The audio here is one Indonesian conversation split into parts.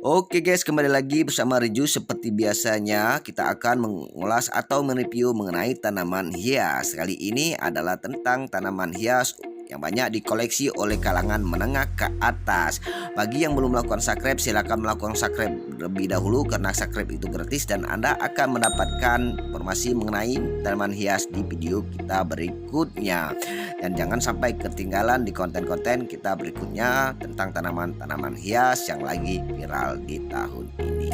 Oke guys, kembali lagi bersama Reju. Seperti biasanya kita akan mengulas atau mereview mengenai tanaman hias. Kali ini adalah tentang tanaman hias yang banyak dikoleksi oleh kalangan menengah ke atas. Bagi yang belum melakukan subscribe, silakan melakukan subscribe lebih dahulu karena subscribe itu gratis dan Anda akan mendapatkan informasi mengenai tanaman hias di video kita berikutnya. Dan jangan sampai ketinggalan di konten-konten kita berikutnya tentang tanaman-tanaman hias yang lagi viral di tahun ini.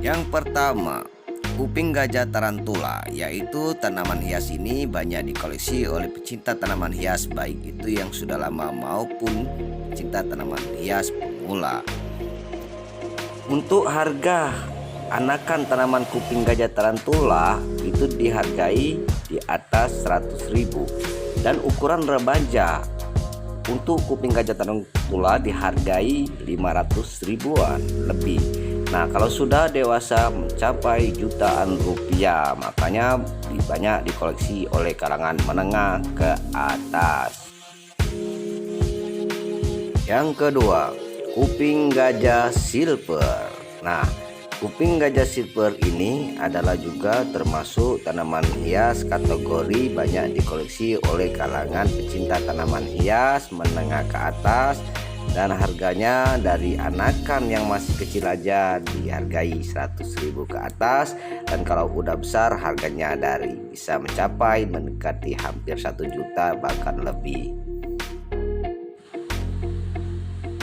Yang pertama, kuping gajah tarantula, yaitu tanaman hias ini banyak dikoleksi oleh pecinta tanaman hias, baik itu yang sudah lama maupun pecinta tanaman hias pemula. Untuk harga anakan tanaman kuping gajah tarantula itu dihargai di atas 100.000, dan ukuran remaja untuk kuping gajah tarantula dihargai 500 ribuan lebih. Nah, kalau sudah dewasa mencapai jutaan rupiah, makanya banyak dikoleksi oleh kalangan menengah ke atas. Yang kedua, kuping gajah silver. Nah, kuping gajah silver ini adalah juga termasuk tanaman hias kategori banyak dikoleksi oleh kalangan pecinta tanaman hias menengah ke atas, dan harganya dari anakan yang masih kecil aja dihargai 100.000 ke atas, dan kalau udah besar harganya dari bisa mencapai mendekati hampir 1 juta bahkan lebih.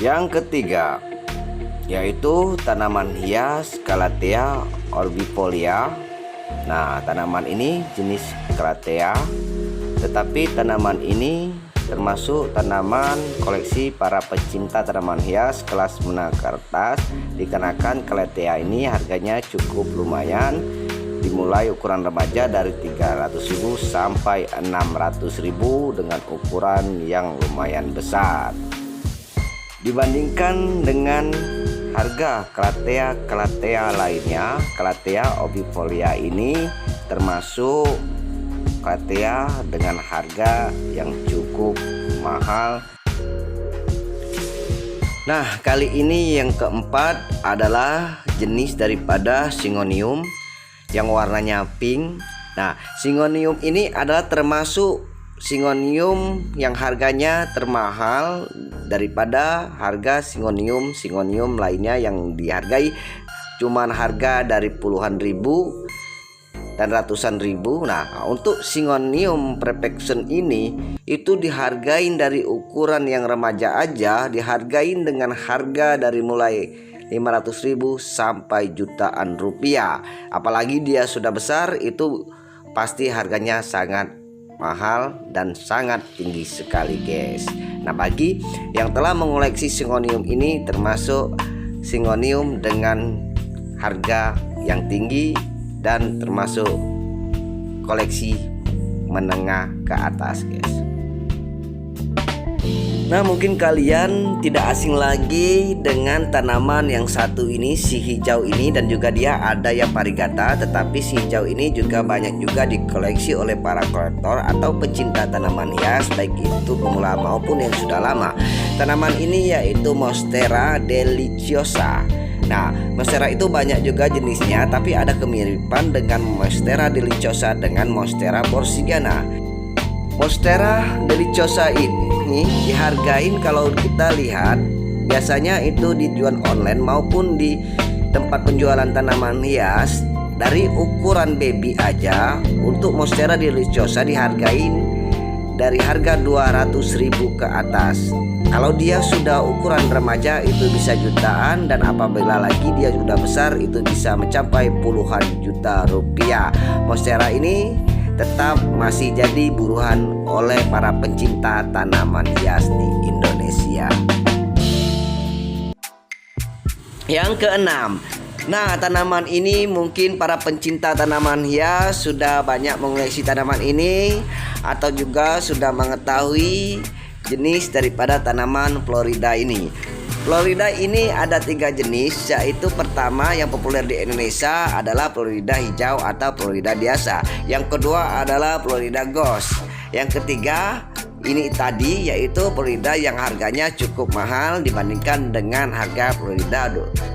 Yang ketiga, yaitu tanaman hias Calathea orbifolia. Nah, tanaman ini jenis Calathea, tetapi tanaman ini termasuk tanaman koleksi para pecinta tanaman hias kelas menengah ke atas, dikarenakan Calathea ini harganya cukup lumayan, dimulai ukuran remaja dari 300.000 sampai 600.000 dengan ukuran yang lumayan besar. Dibandingkan dengan harga Calathea lainnya, Calathea orbifolia ini termasuk Calathea dengan harga yang cukup mahal. Nah, kali ini yang keempat adalah jenis daripada Syngonium yang warnanya pink. Nah, Syngonium ini adalah termasuk Syngonium yang harganya termahal daripada harga Syngonium lainnya yang dihargai cuman harga dari puluhan ribu dan ratusan ribu. Nah, untuk Syngonium perfection ini itu dihargain dari ukuran yang remaja aja dihargain dengan harga dari mulai 500.000 sampai jutaan rupiah. Apalagi dia sudah besar itu pasti harganya sangat mahal dan sangat tinggi sekali, guys. Nah, bagi yang telah mengoleksi Syngonium ini termasuk Syngonium dengan harga yang tinggi dan termasuk koleksi menengah ke atas, guys. Nah, mungkin kalian tidak asing lagi dengan tanaman yang satu ini, si hijau ini, dan juga dia ada yang variegata, tetapi si hijau ini juga banyak juga dikoleksi oleh para kolektor atau pecinta tanaman hias, baik itu pemula maupun yang sudah lama. Tanaman ini yaitu Monstera deliciosa. Nah, Monstera itu banyak juga jenisnya, tapi ada kemiripan dengan Monstera deliciosa dengan Monstera borsigiana. Monstera deliciosa ini dihargain, kalau kita lihat biasanya itu dijual online maupun di tempat penjualan tanaman hias, dari ukuran baby aja untuk Monstera deliciosa dihargain dari harga 200.000 ke atas. Kalau dia sudah ukuran remaja itu bisa jutaan, dan apabila lagi dia sudah besar itu bisa mencapai puluhan juta rupiah. Monstera ini tetap masih jadi buruan oleh para pencinta tanaman hias di Indonesia. Yang keenam, nah, tanaman ini mungkin para pencinta tanaman hias sudah banyak mengoleksi tanaman ini atau juga sudah mengetahui jenis daripada tanaman Florida ini. Florida ini ada 3 jenis, yaitu pertama yang populer di Indonesia adalah Florida hijau atau Florida biasa. Yang kedua adalah Florida Ghost. Yang ketiga ini tadi, yaitu Florida yang harganya cukup mahal dibandingkan dengan harga Florida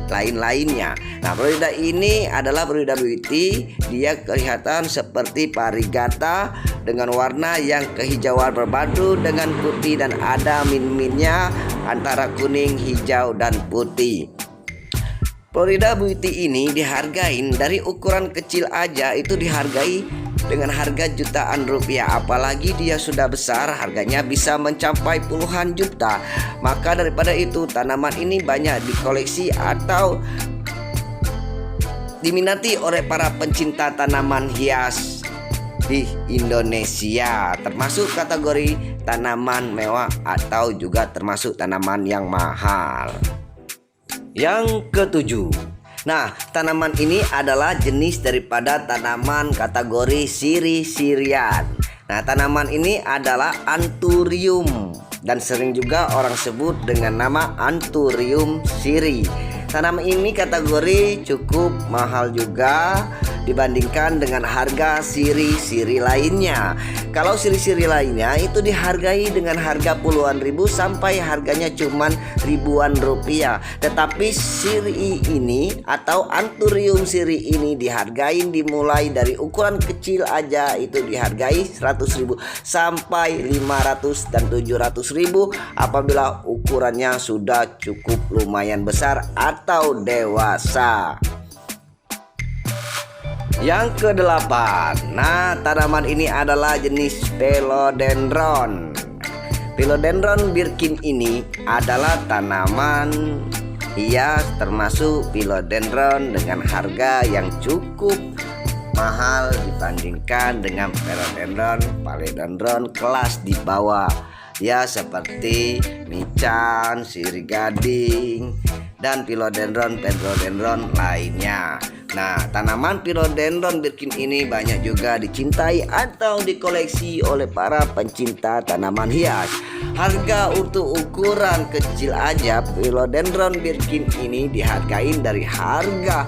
lain-lainnya. Nah, Florida ini adalah Florida Beauty. Dia kelihatan seperti Parigata dengan warna yang kehijauan berbadu dengan putih dan ada min-minnya antara kuning, hijau, dan putih. Florida Beauty ini dihargain dari ukuran kecil aja itu dihargai dengan harga jutaan rupiah, apalagi dia sudah besar harganya bisa mencapai puluhan juta. Maka daripada itu tanaman ini banyak dikoleksi atau diminati oleh para pencinta tanaman hias di Indonesia, termasuk kategori tanaman mewah atau juga termasuk tanaman yang mahal. Yang ketujuh, nah, tanaman ini adalah jenis daripada tanaman kategori siri-sirian. Nah, tanaman ini adalah Anthurium dan sering juga orang sebut dengan nama Anthurium siri. Tanaman ini kategori cukup mahal juga dibandingkan dengan harga siri-siri lainnya. Kalau siri-siri lainnya itu dihargai dengan harga puluhan ribu sampai harganya cuman ribuan rupiah. Tetapi siri ini atau Anthurium siri ini dihargai dimulai dari ukuran kecil aja itu dihargai 100.000 sampai 500 dan 700.000 apabila ukurannya sudah cukup lumayan besar atau dewasa. Yang kedelapan, nah, tanaman ini adalah jenis Philodendron. Philodendron Birkin ini adalah tanaman hias termasuk Philodendron dengan harga yang cukup mahal dibandingkan dengan Philodendron kelas di bawah, ya, seperti mican, sirih gading, dan Philodendron lainnya. Nah, tanaman Philodendron Birkin ini banyak juga dicintai atau dikoleksi oleh para pencinta tanaman hias. Harga untuk ukuran kecil aja Philodendron Birkin ini dihargain dari harga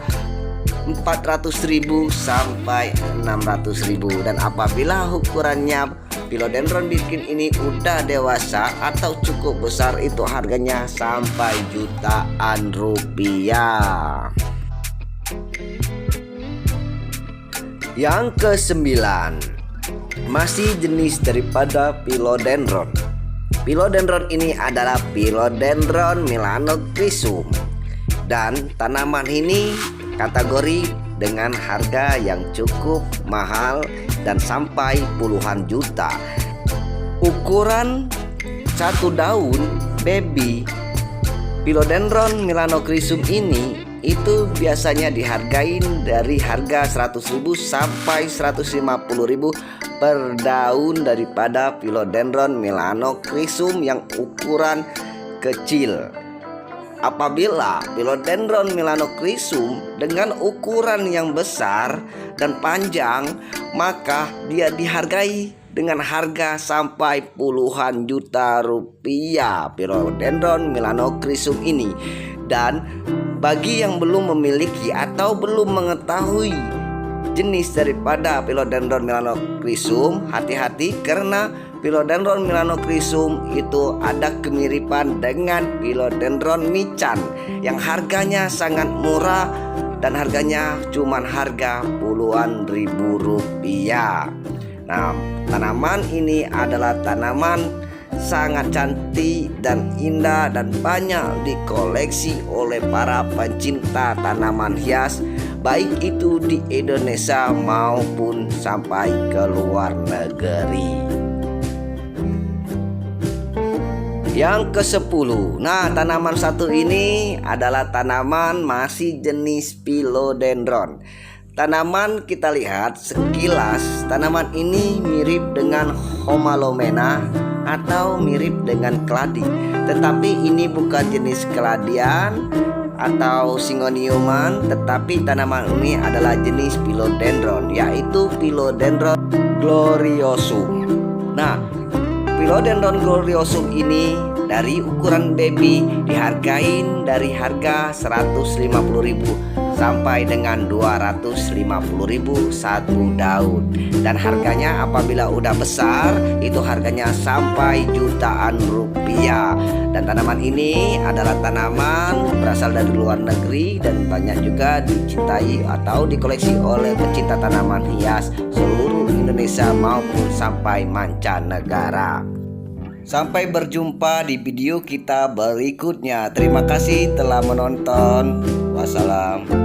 400.000 sampai 600.000, dan apabila ukurannya Philodendron Birkin ini udah dewasa atau cukup besar itu harganya sampai jutaan rupiah. Yang kesembilan, masih jenis daripada Philodendron. Philodendron ini adalah Philodendron melanocrysum, dan tanaman ini kategori dengan harga yang cukup mahal dan sampai puluhan juta. Ukuran satu daun baby Philodendron melanocrysum ini itu biasanya dihargain dari harga 100.000 sampai 150.000 per daun daripada Philodendron melanocrysum yang ukuran kecil. Apabila Philodendron melanocrysum dengan ukuran yang besar dan panjang, maka dia dihargai dengan harga sampai puluhan juta rupiah Philodendron melanocrysum ini. Dan bagi yang belum memiliki atau belum mengetahui jenis daripada Philodendron melanocrysum, hati-hati karena Philodendron melanocrysum itu ada kemiripan dengan Philodendron mican yang harganya sangat murah dan harganya cuman harga puluhan ribu rupiah. Nah, tanaman ini adalah tanaman sangat cantik dan indah dan banyak dikoleksi oleh para pencinta tanaman hias, baik itu di Indonesia maupun sampai ke luar negeri. Yang ke-10, nah, tanaman satu ini adalah tanaman masih jenis Philodendron. Tanaman kita lihat sekilas, tanaman ini mirip dengan Homalomena atau mirip dengan keladi, tetapi ini bukan jenis keladian atau Syngoniuman, tetapi tanaman ini adalah jenis Philodendron, yaitu Philodendron gloriosum. Nah, Philodendron gloriosum ini dari ukuran baby dihargain dari harga 150.000 sampai dengan 250.000 satu daun. Dan harganya apabila udah besar itu harganya sampai jutaan rupiah. Dan tanaman ini adalah tanaman berasal dari luar negeri dan banyak juga dicintai atau dikoleksi oleh pecinta tanaman hias seluruh Indonesia maupun sampai mancanegara. Sampai berjumpa di video kita berikutnya. Terima kasih telah menonton. Wassalam.